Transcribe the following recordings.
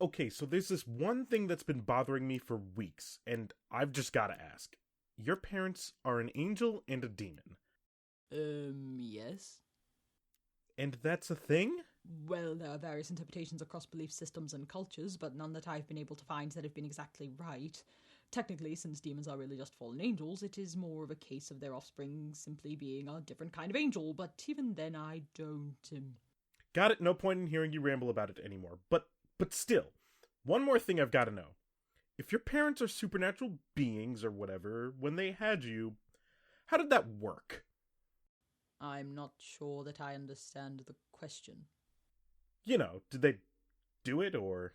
Okay, so there's this one thing that's been bothering me for weeks, and I've just gotta ask. Your parents are an angel and a demon. Yes. And that's a thing? Well, there are various interpretations across belief systems and cultures, but none that I've been able to find that have been exactly right. Technically, since demons are really just fallen angels, it is more of a case of their offspring simply being a different kind of angel, but even then I don't... Got it, no point in hearing you ramble about it anymore. But still, one more thing I've gotta know. If your parents are supernatural beings or whatever, when they had you, how did that work? I'm not sure that I understand the question. You know, did they do it or...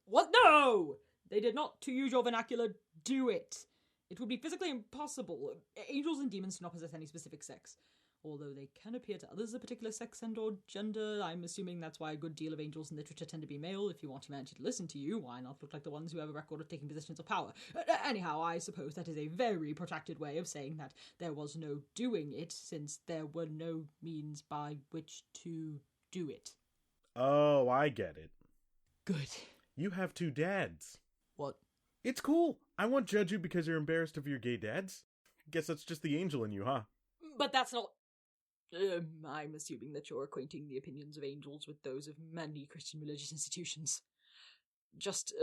What? No! They did not, to use your vernacular, do it. It would be physically impossible. Angels and demons do not possess any specific sex. Although they can appear to others a particular sex and or gender, I'm assuming that's why a good deal of angels in literature tend to be male. If you want humanity to listen to you, why not look like the ones who have a record of taking positions of power? Anyhow, I suppose that is a very protracted way of saying that there was no doing it, since there were no means by which to do it. Oh, I get it. Good. You have two dads. What? It's cool. I won't judge you because you're embarrassed of your gay dads. Guess that's just the angel in you, huh? But that's not... I'm assuming that you're acquainting the opinions of angels with those of many Christian religious institutions. Just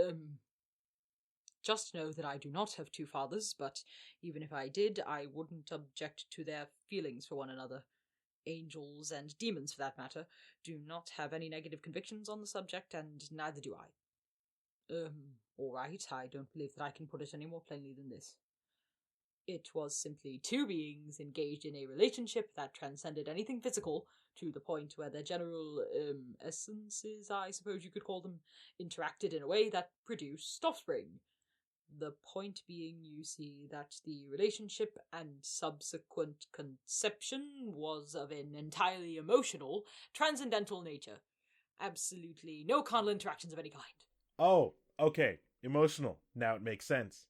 know that I do not have two fathers, but even if I did, I wouldn't object to their feelings for one another. Angels and demons, for that matter, do not have any negative convictions on the subject, and neither do I. Alright, I don't believe that I can put it any more plainly than this. It was simply two beings engaged in a relationship that transcended anything physical, to the point where their general, essences, I suppose you could call them, interacted in a way that produced offspring. The point being, you see, that the relationship and subsequent conception was of an entirely emotional, transcendental nature. Absolutely no carnal interactions of any kind. Oh, okay. Emotional. Now it makes sense.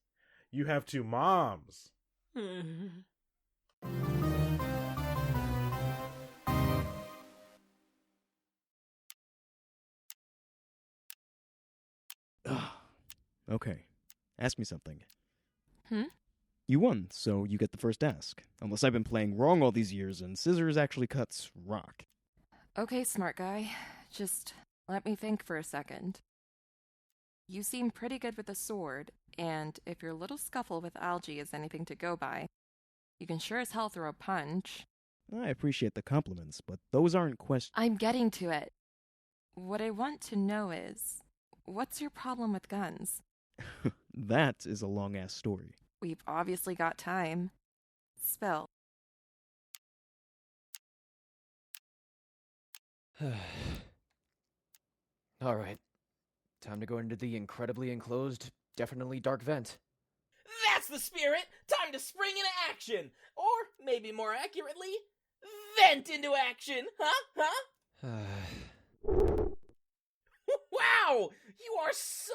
You have two moms. Okay. Ask me something. Hmm? You won, so you get the first ask. Unless I've been playing wrong all these years and scissors actually cuts rock. Okay, smart guy. Just let me think for a second. You seem pretty good with a sword, and if your little scuffle with algae is anything to go by, you can sure as hell throw a punch. I appreciate the compliments, but those aren't questions. I'm getting to it. What I want to know is, what's your problem with guns? That is a long-ass story. We've obviously got time. Spill. Alright. Time to go into the incredibly enclosed, definitely dark vent. That's the spirit! Time to spring into action! Or, maybe more accurately, vent into action! Huh? Wow! You are so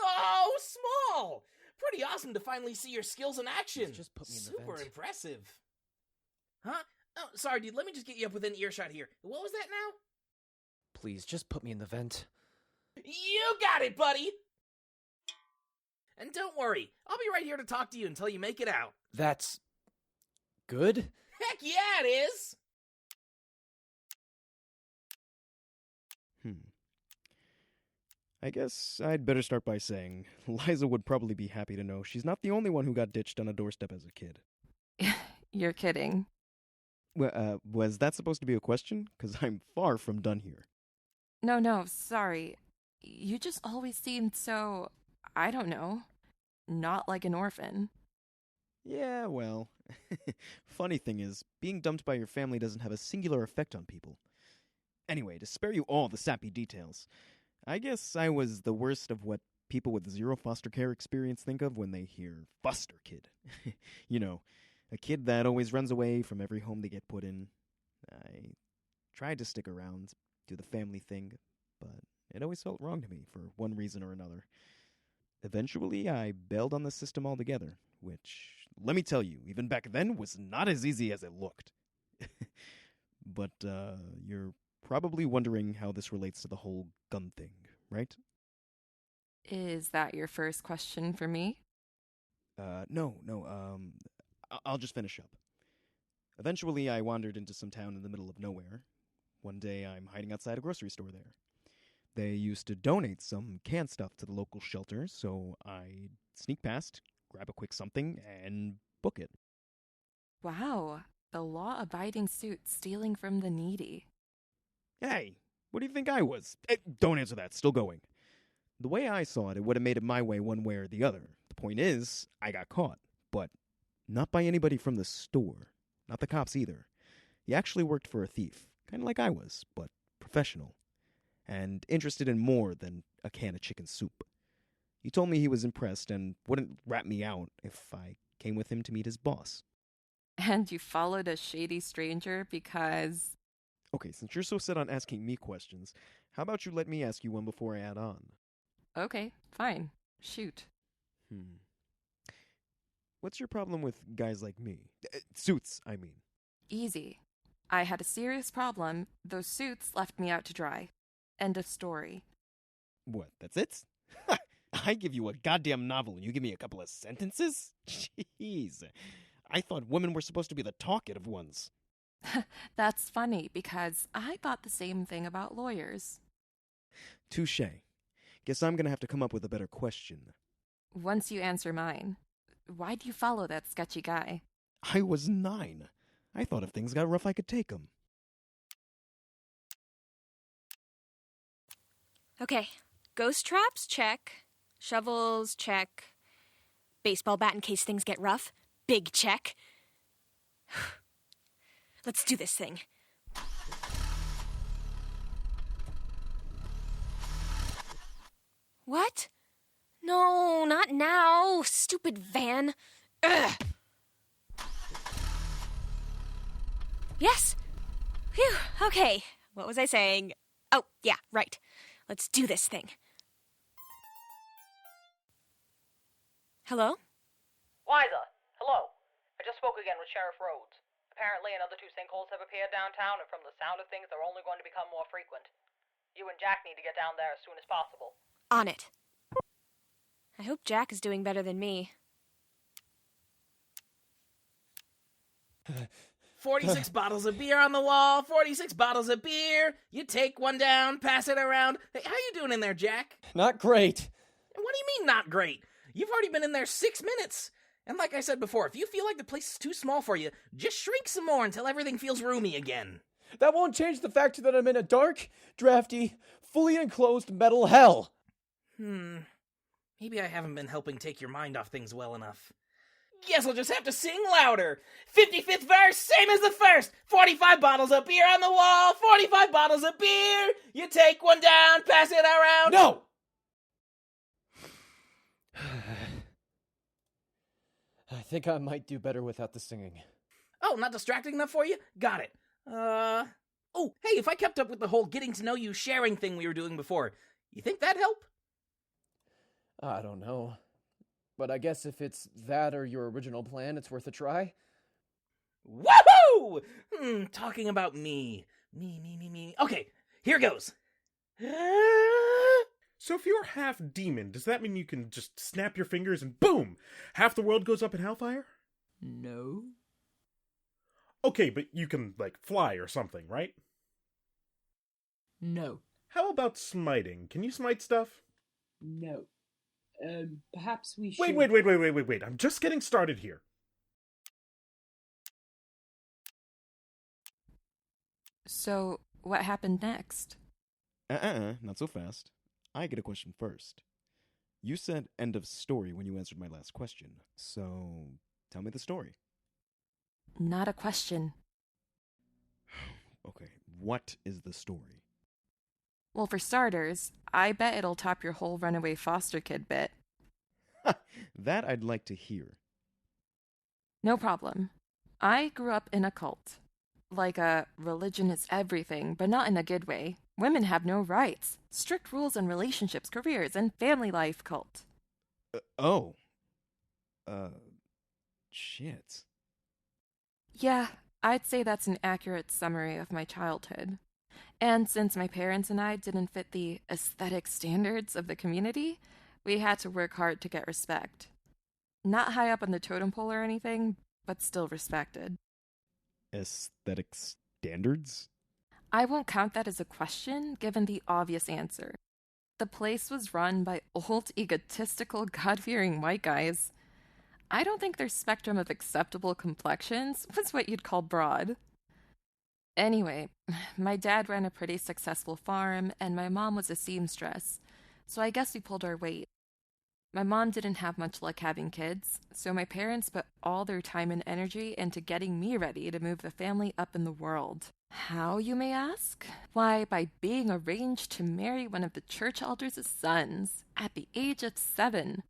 small! Pretty awesome to finally see your skills in action. Just put me in the Super vent. impressive. Huh? Oh, sorry, dude. Let me just get you up within earshot here. What was that now? Please, just put me in the vent. You got it, buddy! And don't worry, I'll be right here to talk to you until you make it out. That's... good? Heck yeah, it is! I guess I'd better start by saying, Liza would probably be happy to know she's not the only one who got ditched on a doorstep as a kid. You're kidding. Was that supposed to be a question? Because I'm far from done here. No, sorry. You just always seemed so, I don't know, not like an orphan. Yeah, well, funny thing is, being dumped by your family doesn't have a singular effect on people. Anyway, to spare you all the sappy details, I guess I was the worst of what people with zero foster care experience think of when they hear foster kid. You know, a kid that always runs away from every home they get put in. I tried to stick around, do the family thing, but it always felt wrong to me for one reason or another. Eventually, I bailed on the system altogether, which, let me tell you, even back then was not as easy as it looked. But you're probably wondering how this relates to the whole gun thing, right? Is that your first question for me? No, I'll just finish up. Eventually, I wandered into some town in the middle of nowhere. One day, I'm hiding outside a grocery store there. They used to donate some canned stuff to the local shelter, so I sneak past, grab a quick something, and book it. Wow, the law-abiding suit stealing from the needy. Hey, what do you think I was? Don't answer that, still going. The way I saw it, it would have made it my way one way or the other. The point is, I got caught, but not by anybody from the store. Not the cops either. He actually worked for a thief, kind of like I was, but professional. And interested in more than a can of chicken soup. He told me he was impressed and wouldn't rat me out if I came with him to meet his boss. And you followed a shady stranger because... Okay, since you're so set on asking me questions, how about you let me ask you one before I add on? Okay, fine. Shoot. What's your problem with guys like me? Suits, I mean. Easy. I had a serious problem. Those suits left me out to dry. End of story. What, that's it? I give you a goddamn novel and you give me a couple of sentences? Jeez. I thought women were supposed to be the talkative ones. That's funny because I thought the same thing about lawyers. Touché. Guess I'm gonna have to come up with a better question. Once you answer mine, why'd you follow that sketchy guy? I was 9. I thought if things got rough I could take 'em. Okay, ghost traps, check. Shovels, check. Baseball bat in case things get rough, big check. Let's do this thing. What? No, not now, stupid van. Ugh. Yes. Phew, okay. What was I saying? Oh, yeah, right. Let's do this thing. Hello? Liza, hello. I just spoke again with Sheriff Rhodes. Apparently another 2 sinkholes have appeared downtown, and from the sound of things, they're only going to become more frequent. You and Jack need to get down there as soon as possible. On it. I hope Jack is doing better than me. 46 bottles of beer on the wall, 46 bottles of beer. You take one down, pass it around. Hey, how you doing in there, Jack? Not great. What do you mean not great? You've already been in there 6 minutes. And like I said before, if you feel like the place is too small for you, just shrink some more until everything feels roomy again. That won't change the fact that I'm in a dark, drafty, fully enclosed metal hell. Maybe I haven't been helping take your mind off things well enough. Guess I'll just have to sing louder. 55th verse, same as the first. 45 bottles of beer on the wall, 45 bottles of beer. You take one down, pass it around. No! I think I might do better without the singing. Oh, not distracting enough for you? Got it. Oh, hey, if I kept up with the whole getting to know you sharing thing we were doing before, you think that'd help? I don't know. But I guess if it's that or your original plan, it's worth a try. Woohoo! Talking about me. Me. Okay, here goes. So if you're half demon, does that mean you can just snap your fingers and boom, half the world goes up in hellfire? No. Okay, but you can, like, fly or something, right? No. How about smiting? Can you smite stuff? No. Perhaps we should... Wait. I'm just getting started here. So, what happened next? Not so fast. I get a question first. You said end of story when you answered my last question, so tell me the story. Not a question. Okay, what is the story? Well, for starters, I bet it'll top your whole runaway foster kid bit. That I'd like to hear. No problem. I grew up in a cult. Like a religion is everything, but not in a good way. Women have no rights. Strict rules on relationships, careers, and family life cult. Shit. Yeah, I'd say that's an accurate summary of my childhood. And since my parents and I didn't fit the aesthetic standards of the community, We had to work hard to get respect. Not high up on the totem pole or anything, but still respected. Aesthetic standards? I won't count that as a question, given the obvious answer. The place was run by old, egotistical, God-fearing white guys. I don't think their spectrum of acceptable complexions was what you'd call broad. Anyway, my dad ran a pretty successful farm, and my mom was a seamstress, so I guess we pulled our weight. My mom didn't have much luck having kids, so my parents put all their time and energy into getting me ready to move the family up in the world. How, you may ask? Why, by being arranged to marry one of the church elders' sons at the age of 7.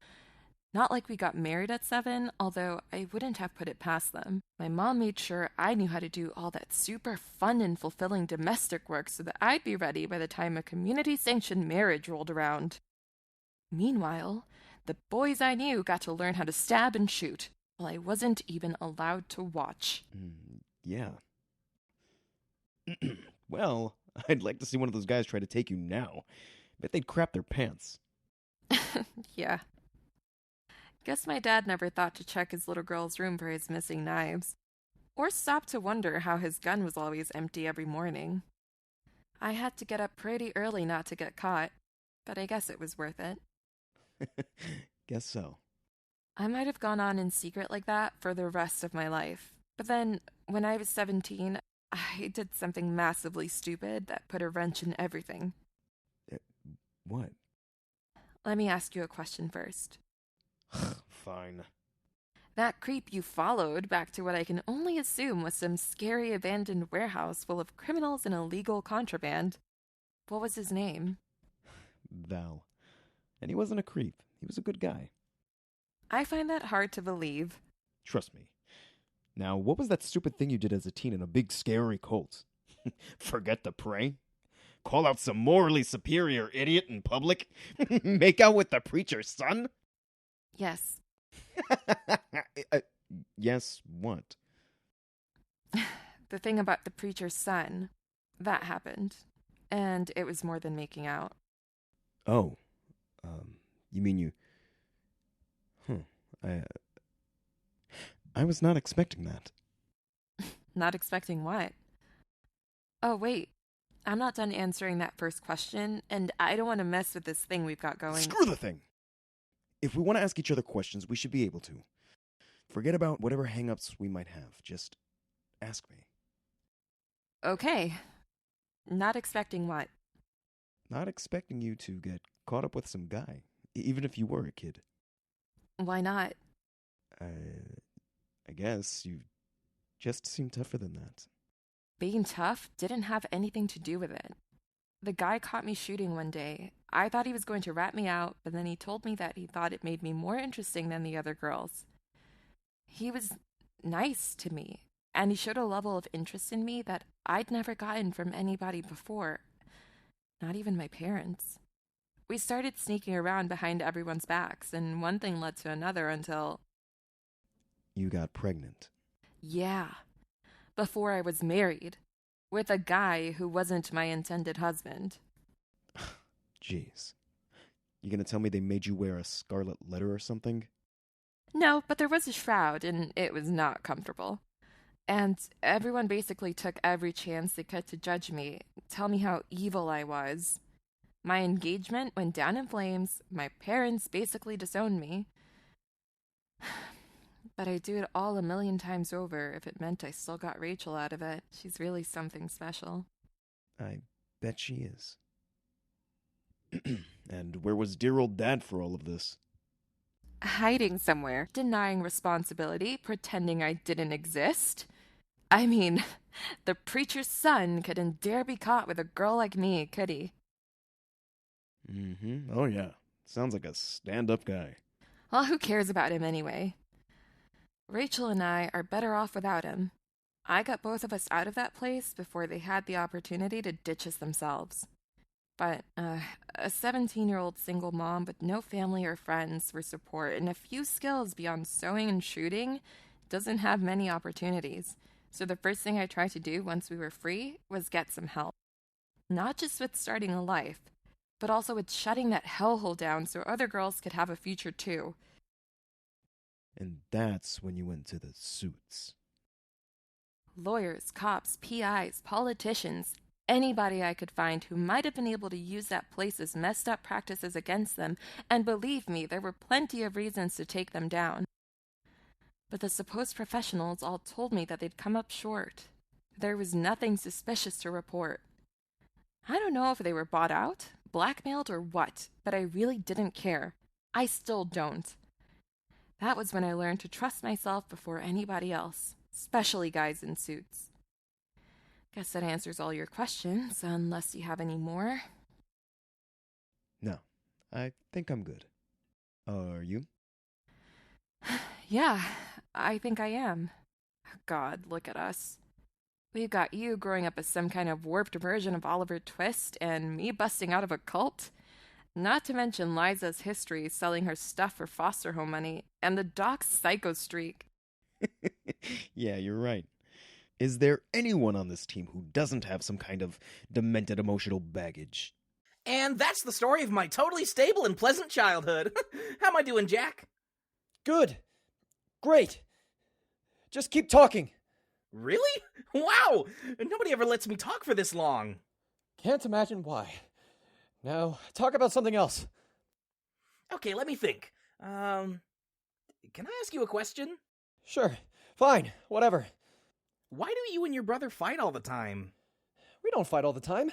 Not like we got married at 7, although I wouldn't have put it past them. My mom made sure I knew how to do all that super fun and fulfilling domestic work so that I'd be ready by the time a community-sanctioned marriage rolled around. Meanwhile, the boys I knew got to learn how to stab and shoot, while I wasn't even allowed to watch. Yeah. Well, I'd like to see one of those guys try to take you now. Bet they'd crap their pants. Yeah. Guess my dad never thought to check his little girl's room for his missing knives. Or stop to wonder how his gun was always empty every morning. I had to get up pretty early not to get caught, but I guess it was worth it. Guess so. I might have gone on in secret like that for the rest of my life. But then, when I was 17, I did something massively stupid that put a wrench in everything. What? Let me ask you a question first. Fine. That creep you followed back to what I can only assume was some scary abandoned warehouse full of criminals and illegal contraband. What was his name? Val. And he wasn't a creep. He was a good guy. I find that hard to believe. Trust me. Now, what was that stupid thing you did as a teen in a big scary cult? Forget to pray? Call out some morally superior idiot in public? Make out with the preacher's son? Yes. Yes, what? The thing about the preacher's son. That happened. And it was more than making out. Oh. You mean you... I was not expecting that. Not expecting what? Oh, wait. I'm not done answering that first question, and I don't want to mess with this thing we've got going. Screw the thing! If we want to ask each other questions, we should be able to. Forget about whatever hang-ups we might have. Just ask me. Okay. Not expecting what? Not expecting you to get caught up with some guy, even if you were a kid. Why not? I guess you just seem tougher than that. Being tough didn't have anything to do with it. The guy caught me shooting one day. I thought he was going to rat me out, but then he told me that he thought it made me more interesting than the other girls. He was nice to me, and he showed a level of interest in me that I'd never gotten from anybody before. Not even my parents. We started sneaking around behind everyone's backs, and one thing led to another until... You got pregnant. Yeah. Before I was married. With a guy who wasn't my intended husband. Jeez. You gonna tell me they made you wear a scarlet letter or something? No, but there was a shroud, and it was not comfortable. And everyone basically took every chance they could to judge me, tell me how evil I was. My engagement went down in flames, my parents basically disowned me. But I'd do it all 1,000,000 times over if it meant I still got Rachel out of it. She's really something special. I bet she is. And where was dear old Dad for all of this? Hiding somewhere, denying responsibility, pretending I didn't exist. I mean, the preacher's son couldn't dare be caught with a girl like me, could he? Mm-hmm. Oh, yeah. Sounds like a stand-up guy. Well, who cares about him anyway? Rachel and I are better off without him. I got both of us out of that place before they had the opportunity to ditch us themselves. But a 17-year-old single mom with no family or friends for support and a few skills beyond sewing and shooting doesn't have many opportunities. So the first thing I tried to do once we were free was get some help. Not just with starting a life, but also with shutting that hellhole down so other girls could have a future too. And that's when you went to the suits. Lawyers, cops, PIs, politicians, anybody I could find who might have been able to use that place's messed up practices against them, and believe me, there were plenty of reasons to take them down. But the supposed professionals all told me that they'd come up short. There was nothing suspicious to report. I don't know if they were bought out, blackmailed, or what, but I really didn't care. I still don't. That was when I learned to trust myself before anybody else, especially guys in suits. Guess that answers all your questions, unless you have any more. No, I think I'm good. Are you? Yeah, I think I am. God, look at us. We've got you growing up as some kind of warped version of Oliver Twist, and me busting out of a cult. Not to mention Liza's history selling her stuff for foster home money, and the doc's psycho streak. Yeah, you're right. Is there anyone on this team who doesn't have some kind of demented emotional baggage? And that's the story of my totally stable and pleasant childhood. How am I doing, Jack? Good. Great. Just keep talking. Really? Wow! Nobody ever lets me talk for this long. Can't imagine why. Now, talk about something else. Okay, let me think. Can I ask you a question? Sure. Fine. Whatever. Why do you and your brother fight all the time? We don't fight all the time.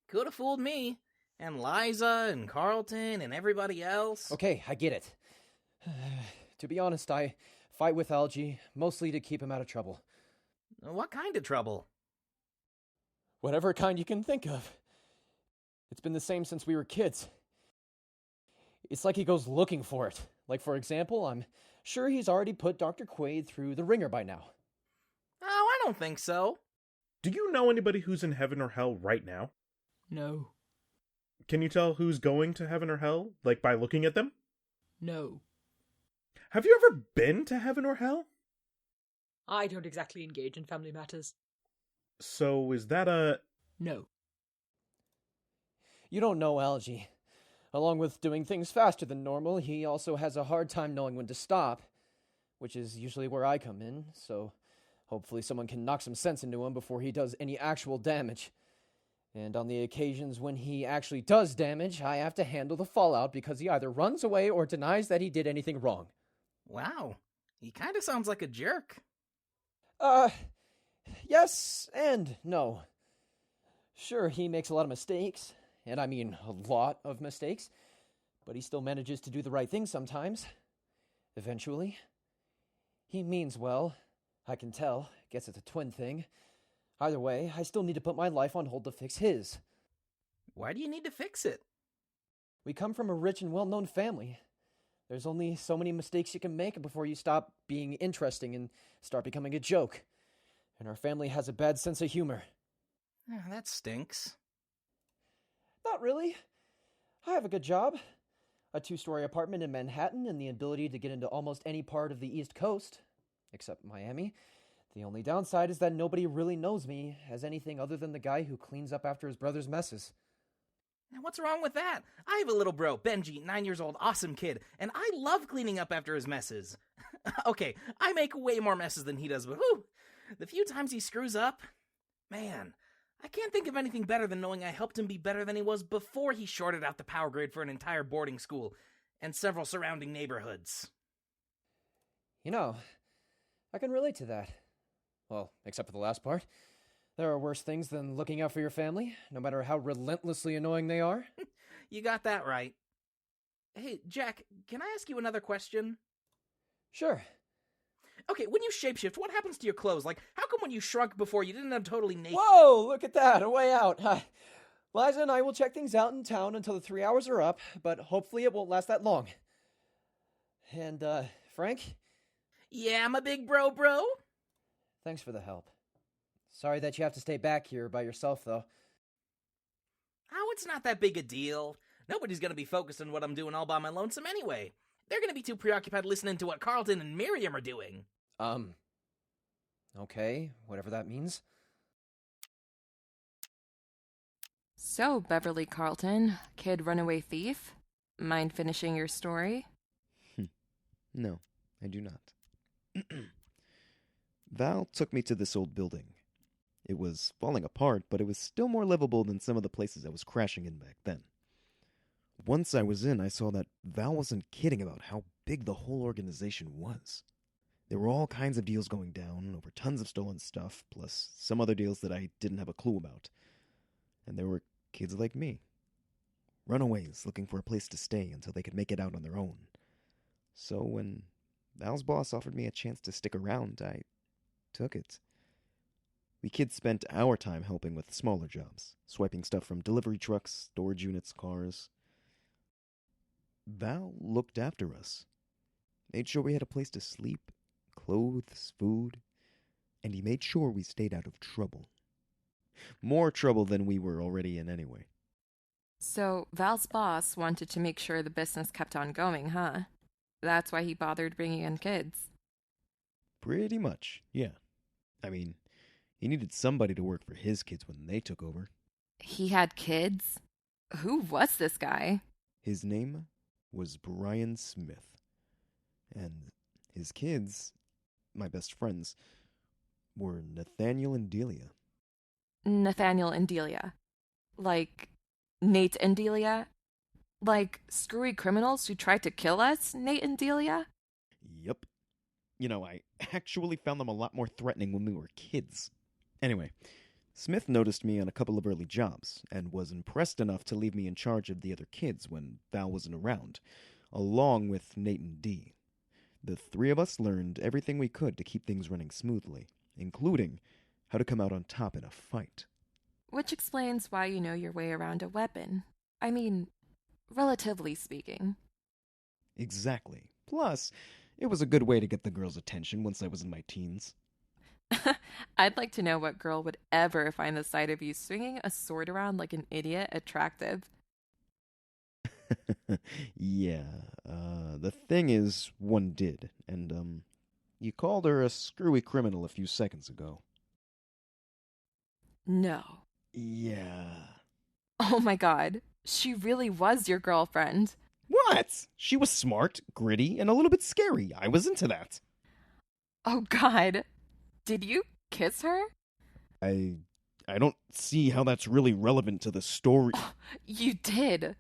Could have fooled me. And Liza and Carlton and everybody else. Okay, I get it. To be honest, I fight with Algie, mostly to keep him out of trouble. What kind of trouble? Whatever kind you can think of. It's been the same since we were kids. It's like he goes looking for it. Like, for example, I'm sure he's already put Dr. Quaid through the ringer by now. Oh, I don't think so. Do you know anybody who's in heaven or hell right now? No. Can you tell who's going to heaven or hell, like by looking at them? No. Have you ever been to heaven or hell? I don't exactly engage in family matters. So is that a... No. You don't know Algie. Along with doing things faster than normal, he also has a hard time knowing when to stop, which is usually where I come in, so hopefully someone can knock some sense into him before he does any actual damage. And on the occasions when he actually does damage, I have to handle the fallout because he either runs away or denies that he did anything wrong. Wow. He kind of sounds like a jerk. Yes and no. Sure, he makes a lot of mistakes, and I mean a lot of mistakes, but he still manages to do the right thing sometimes. Eventually. He means well, I can tell. Guess it's a twin thing. Either way, I still need to put my life on hold to fix his. Why do you need to fix it? We come from a rich and well-known family. There's only so many mistakes you can make before you stop being interesting and start becoming a joke. And our family has a bad sense of humor. That stinks. Not really. I have a good job. A 2-story apartment in Manhattan and the ability to get into almost any part of the East Coast, except Miami. The only downside is that nobody really knows me as anything other than the guy who cleans up after his brother's messes. And what's wrong with that? I have a little bro, Benji, 9 years old, awesome kid, and I love cleaning up after his messes. Okay, I make way more messes than he does, but whew, the few times he screws up, man, I can't think of anything better than knowing I helped him be better than he was before he shorted out the power grid for an entire boarding school and several surrounding neighborhoods. You know, I can relate to that. Well, except for the last part. There are worse things than looking out for your family, no matter how relentlessly annoying they are. You got that right. Hey, Jack, can I ask you another question? Sure. Okay, when you shapeshift, what happens to your clothes? Like, how come when you shrunk before you didn't have totally naked... Whoa, look at that, a way out. Liza and I will check things out in town until the 3 hours are up, but hopefully it won't last that long. And, Frank? Yeah, I'm a big bro. Thanks for the help. Sorry that you have to stay back here by yourself, though. Oh, it's not that big a deal. Nobody's gonna be focused on what I'm doing all by my lonesome anyway. They're gonna be too preoccupied listening to what Carlton and Miriam are doing. Okay, whatever that means. So, Beverly Carlton, kid runaway thief, mind finishing your story? No, I do not. Val took me to this old building. It was falling apart, but it was still more livable than some of the places I was crashing in back then. Once I was in, I saw that Val wasn't kidding about how big the whole organization was. There were all kinds of deals going down over tons of stolen stuff, plus some other deals that I didn't have a clue about. And there were kids like me. Runaways looking for a place to stay until they could make it out on their own. So when Val's boss offered me a chance to stick around, I took it. We kids spent our time helping with smaller jobs, swiping stuff from delivery trucks, storage units, cars. Val looked after us, made sure we had a place to sleep, clothes, food, and he made sure we stayed out of trouble. More trouble than we were already in anyway. So, Val's boss wanted to make sure the business kept on going, huh? That's why he bothered bringing in kids. Pretty much, yeah. I mean, he needed somebody to work for his kids when they took over. He had kids? Who was this guy? His name was Brian Smith. And his kids, my best friends, were Nathaniel and Delia. Nathaniel and Delia. Like Nate and Delia? Like screwy criminals who tried to kill us, Nate and Delia? Yup. You know, I actually found them a lot more threatening when we were kids. Anyway, Smith noticed me on a couple of early jobs, and was impressed enough to leave me in charge of the other kids when Val wasn't around, along with Nate and Dee. The three of us learned everything we could to keep things running smoothly, including how to come out on top in a fight. Which explains why you know your way around a weapon. I mean, relatively speaking. Exactly. Plus, it was a good way to get the girls' attention once I was in my teens. I'd like to know what girl would ever find the sight of you swinging a sword around like an idiot attractive. Yeah, the thing is, one did, and, you called her a screwy criminal a few seconds ago. No. Yeah. Oh my god, she really was your girlfriend. What? She was smart, gritty, and a little bit scary. I was into that. Oh god. Did you kiss her? I don't see how that's really relevant to the story. You did.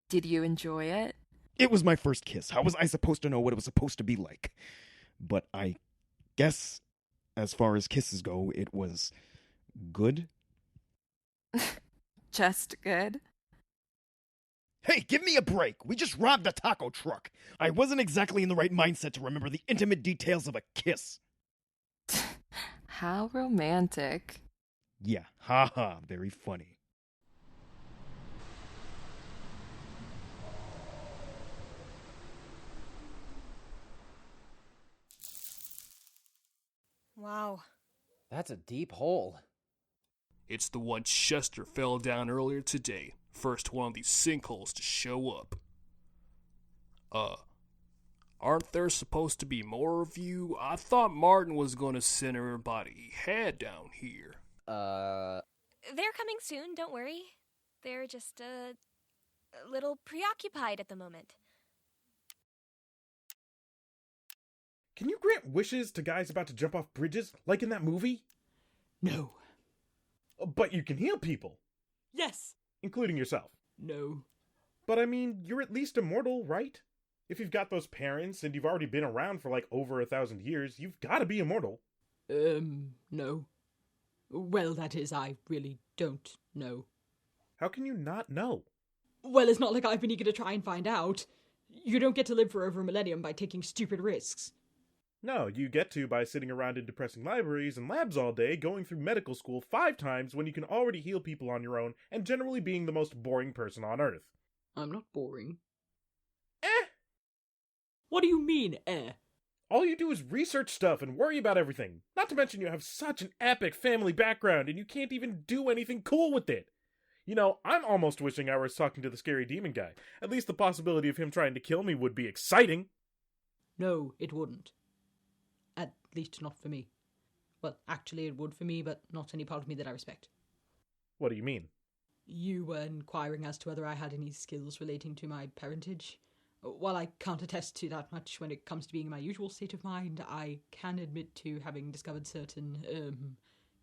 Did you enjoy it? It was my first kiss. How was I supposed to know what it was supposed to be like? But I guess, as far as kisses go, it was good. Just good? Hey, give me a break. We just robbed a taco truck. I wasn't exactly in the right mindset to remember the intimate details of a kiss. How romantic. Yeah, haha, very funny. Wow. That's a deep hole. It's the one Chester fell down earlier today. First one of these sinkholes to show up. Aren't there supposed to be more of you? I thought Martin was gonna send everybody he had down here. They're coming soon, don't worry. They're just a little preoccupied at the moment. Can you grant wishes to guys about to jump off bridges, like in that movie? No. But you can heal people, Yes. including yourself. No. But I mean, you're at least immortal, right? If you've got those parents and you've already been around for like over 1,000 years, you've got to be immortal. No. Well, that is, I really don't know. How can you not know? Well, it's not like I've been eager to try and find out. You don't get to live for over a millennium by taking stupid risks. No, you get to by sitting around in depressing libraries and labs all day, going through medical school 5 times when you can already heal people on your own, and generally being the most boring person on Earth. I'm not boring. Eh! What do you mean, eh? All you do is research stuff and worry about everything. Not to mention you have such an epic family background and you can't even do anything cool with it. You know, I'm almost wishing I was talking to the scary demon guy. At least the possibility of him trying to kill me would be exciting. No, it wouldn't. At least not for me. Well, actually it would for me, but not any part of me that I respect. What do you mean? You were inquiring as to whether I had any skills relating to my parentage. While I can't attest to that much when it comes to being in my usual state of mind, I can admit to having discovered certain,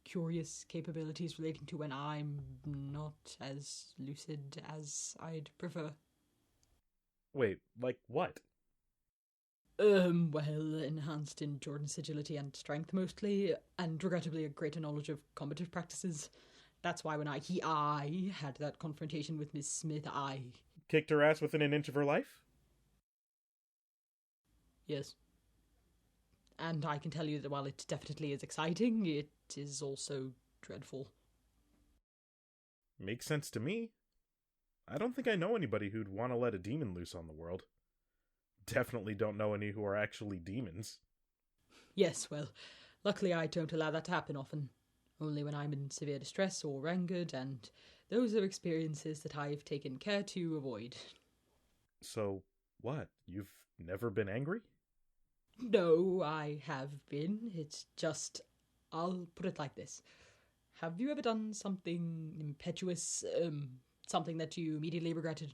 curious capabilities relating to when I'm not as lucid as I'd prefer. Wait, like what? Well, enhanced endurance, agility, and strength mostly, and regrettably a greater knowledge of combative practices. That's why when I had that confrontation with Miss Smith, I... Kicked her ass within an inch of her life? Yes. And I can tell you that while it definitely is exciting, it is also dreadful. Makes sense to me. I don't think I know anybody who'd want to let a demon loose on the world. Definitely don't know any who are actually demons. Yes, well, luckily I don't allow that to happen often. Only when I'm in severe distress or angered, and those are experiences that I've taken care to avoid. So, what? You've never been angry? No, I have been. It's just... I'll put it like this. Have you ever done something impetuous, something that you immediately regretted?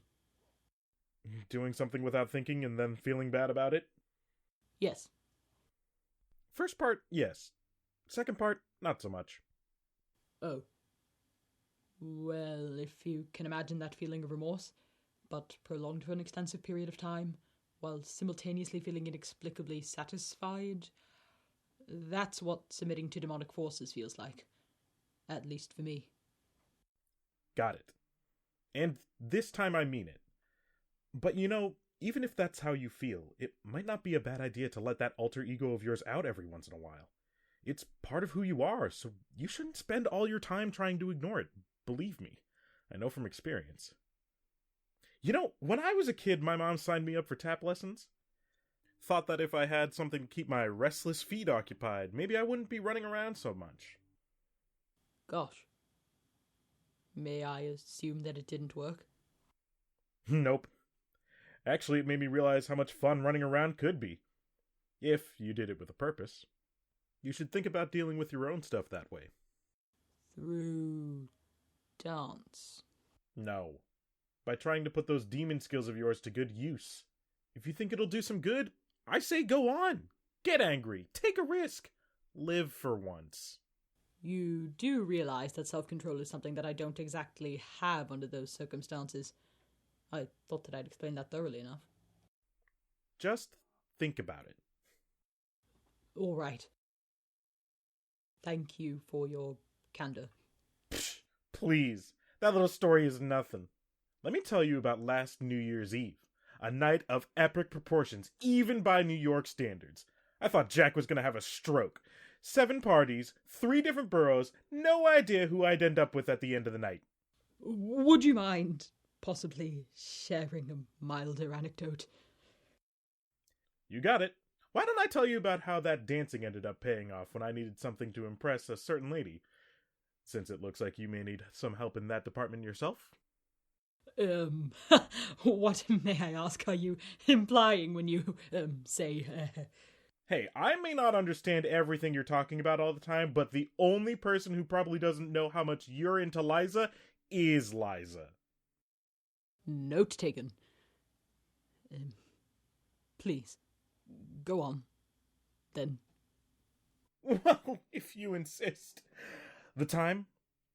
Doing something without thinking and then feeling bad about it? Yes. First part, yes. Second part, not so much. Oh. Well, if you can imagine that feeling of remorse, but prolonged for an extensive period of time, while simultaneously feeling inexplicably satisfied, that's what submitting to demonic forces feels like. At least for me. Got it. And this time I mean it. But you know, even if that's how you feel, it might not be a bad idea to let that alter ego of yours out every once in a while. It's part of who you are, so you shouldn't spend all your time trying to ignore it. Believe me. I know from experience. You know, when I was a kid, my mom signed me up for tap lessons. Thought that if I had something to keep my restless feet occupied, maybe I wouldn't be running around so much. Gosh. May I assume that it didn't work? Nope. Actually, it made me realize how much fun running around could be. If you did it with a purpose. You should think about dealing with your own stuff that way. Through dance? No. By trying to put those demon skills of yours to good use. If you think it'll do some good, I say go on. Get angry. Take a risk. Live for once. You do realize that self-control is something that I don't exactly have under those circumstances. I thought that I'd explained that thoroughly enough. Just think about it. All right. Thank you for your candor. Psh, please. That little story is nothing. Let me tell you about last New Year's Eve. A night of epic proportions, even by New York standards. I thought Jack was going to have a stroke. 7 parties, 3 different boroughs, no idea who I'd end up with at the end of the night. Would you mind possibly sharing a milder anecdote? You got it. Why don't I tell you about how that dancing ended up paying off when I needed something to impress a certain lady? Since it looks like you may need some help in that department yourself. What, may I ask, are you implying when you, say, Hey, I may not understand everything you're talking about all the time, but the only person who probably doesn't know how much you're into Liza is Liza. Note taken. Please, go on, then. Well, if you insist. The time?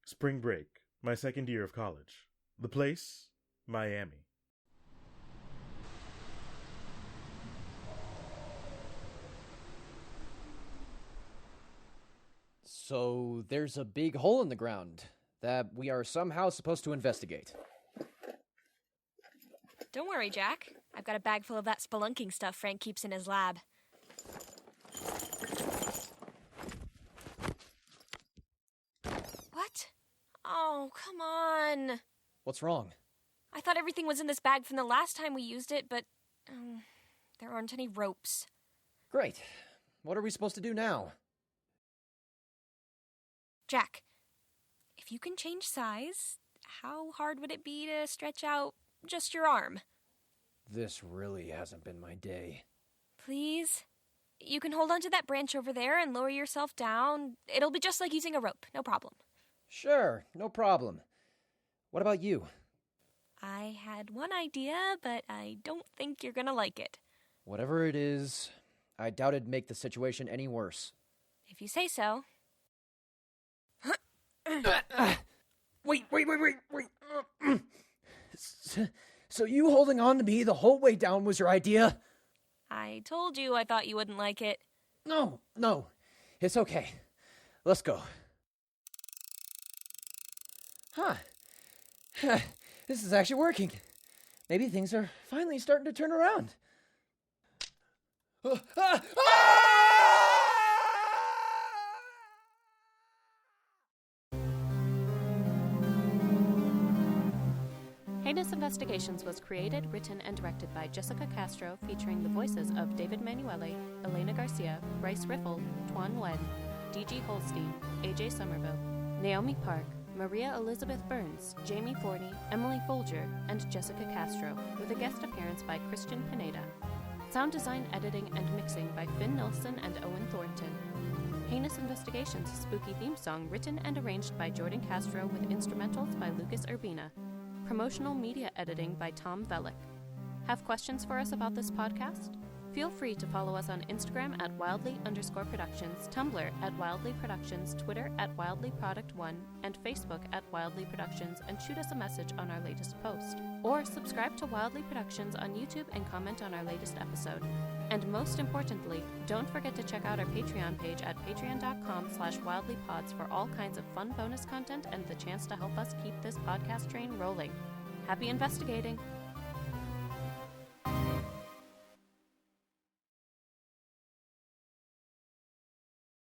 Spring break, my second year of college. The place? Miami. So there's a big hole in the ground that we are somehow supposed to investigate. Don't worry, Jack. I've got a bag full of that spelunking stuff Frank keeps in his lab. What? Oh, come on. What's wrong? I thought everything was in this bag from the last time we used it, but there aren't any ropes. Great. What are we supposed to do now? Jack, if you can change size, how hard would it be to stretch out just your arm? This really hasn't been my day. Please? You can hold onto that branch over there and lower yourself down. It'll be just like using a rope, no problem. Sure, no problem. What about you? I had one idea, but I don't think you're gonna like it. Whatever it is, I doubt it'd make the situation any worse. If you say so. Wait. So you holding on to me the whole way down was your idea? I told you I thought you wouldn't like it. No. It's okay. Let's go. Huh. This is actually working. Maybe things are finally starting to turn around. Heinous Investigations was created, written, and directed by Jessica Castro, featuring the voices of David Manuele, Elena Garcia, Bryce Riffle, Tuan Nguyen, D.G. Holstein, A.J. Somerville, Naomi Park, Maria Elizabeth Burns, Jamie Forney, Emily Folger, and Jessica Castro, with a guest appearance by Christian Pineda. Sound design, editing, and mixing by Finn Nilsson and Owen Thornton. Heinous Investigations spooky theme song written and arranged by Jordan Castro with instrumentals by Lucas Urbina. Promotional media editing by Tom Velick. Have questions for us about this podcast? Feel free to follow us on Instagram at wildly_productions, Tumblr at Wildly Productions, Twitter at WildlyProduct1, and Facebook at Wildly Productions, and shoot us a message on our latest post. Or subscribe to Wildly Productions on YouTube and comment on our latest episode. And most importantly, don't forget to check out our Patreon page at patreon.com/wildlypods for all kinds of fun bonus content and the chance to help us keep this podcast train rolling. Happy investigating!